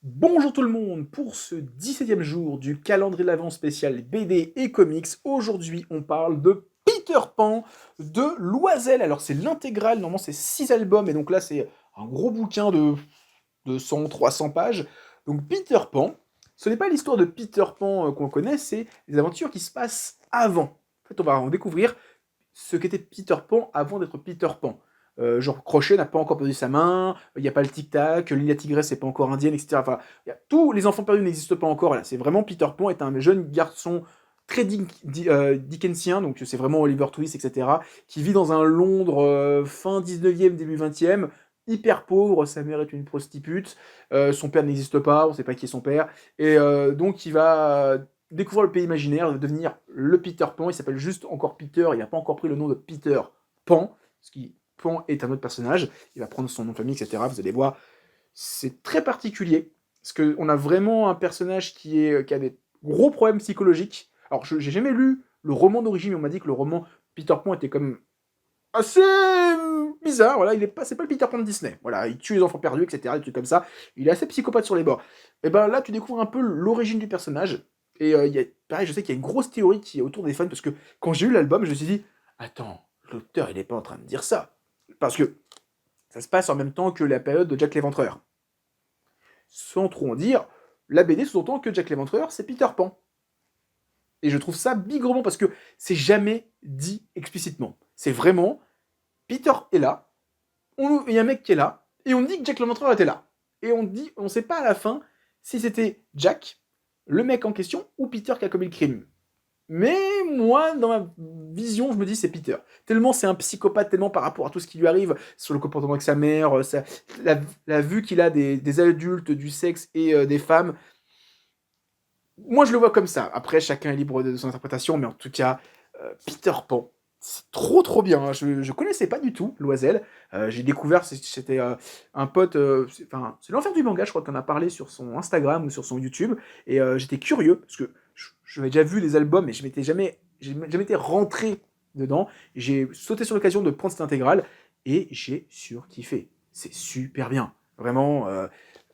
Bonjour tout le monde, pour ce 17e jour du calendrier de l'Avent spécial BD et comics, aujourd'hui on parle de Peter Pan de Loisel. Alors c'est l'intégrale, normalement c'est 6 albums, et donc là c'est un gros bouquin de 100-300 pages. Donc Peter Pan, ce n'est pas l'histoire de Peter Pan qu'on connaît, c'est les aventures qui se passent avant. En fait on va en découvrir ce qu'était Peter Pan avant d'être Peter Pan. Genre Crochet n'a pas encore perdu sa main, il n'y a pas le tic-tac, Lila Tigresse n'est pas encore indienne, etc. Enfin, tous les enfants perdus n'existent pas encore. Là, c'est vraiment Peter Pan est un jeune garçon très Dickensien, donc c'est vraiment Oliver Twist, etc., qui vit dans un Londres fin 19e, début 20e, hyper pauvre, sa mère est une prostitute, son père n'existe pas, on ne sait pas qui est son père, et donc il va découvrir le pays imaginaire, devenir le Peter Pan. Il s'appelle juste encore Peter, il n'a pas encore pris le nom de Peter Pan, parce que Pan est un autre personnage, il va prendre son nom de famille, etc. Vous allez voir, c'est très particulier, parce qu'on a vraiment un personnage qui a des gros problèmes psychologiques. Alors, j'ai jamais lu le roman d'origine, mais on m'a dit que le roman Peter Pan était comme assez bizarre, voilà, c'est pas le Peter Pan de Disney, voilà, il tue les enfants perdus, etc., des trucs comme ça, il est assez psychopathe sur les bords. Et ben là, tu découvres un peu l'origine du personnage, et pareil, je sais qu'il y a une grosse théorie qui est autour des fans, parce que quand j'ai lu l'album, je me suis dit, attends, l'auteur, il est pas en train de dire ça, parce que ça se passe en même temps que la période de Jack l'Éventreur. Sans trop en dire, la BD sous-entend que Jack l'Éventreur, c'est Peter Pan. Et je trouve ça bigrement, parce que c'est jamais dit explicitement. C'est vraiment, Peter est là, il y a un mec qui est là, et on dit que Jack l'Éventreur était là. Et on sait pas à la fin si c'était Jack, le mec en question, ou Peter qui a commis le crime. Mais moi, dans ma vision, je me dis c'est Peter. Tellement c'est un psychopathe, tellement par rapport à tout ce qui lui arrive, sur le comportement avec sa mère, la vue qu'il a des adultes, du sexe et des femmes. Moi, je le vois comme ça. Après, chacun est libre de son interprétation, mais en tout cas, Peter Pan, c'est trop trop bien, hein. Je connaissais pas du tout Loisel. J'ai découvert, c'était un pote, c'est l'enfer du manga, je crois qu'on a parlé sur son Instagram ou sur son YouTube, et j'étais curieux, parce que j'avais déjà vu les albums, mais jamais été rentré dedans. J'ai sauté sur l'occasion de prendre cette intégrale, et j'ai surkiffé. C'est super bien. Vraiment,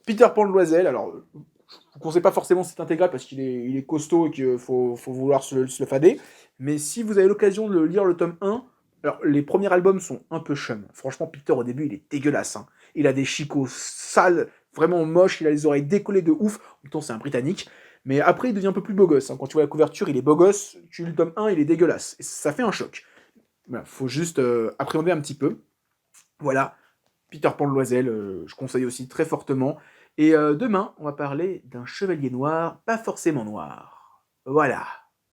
Peter Pan de Loisel, alors je vous conseille pas forcément cette intégrale parce il est costaud et qu'il faut vouloir se le fader. Mais si vous avez l'occasion de lire le tome 1, alors les premiers albums sont un peu chum. Franchement, Peter au début, il est dégueulasse, hein. Il a des chicots sales, vraiment moches, il a les oreilles décollées de ouf. En même temps, c'est un Britannique. Mais après, il devient un peu plus beau gosse, hein. Quand tu vois la couverture, il est beau gosse. Tu lis le tome 1, il est dégueulasse. Et ça fait un choc. Voilà, faut juste appréhender un petit peu. Voilà, Peter Pan de Loisel, je conseille aussi très fortement. Et demain, on va parler d'un chevalier noir, pas forcément noir. Voilà.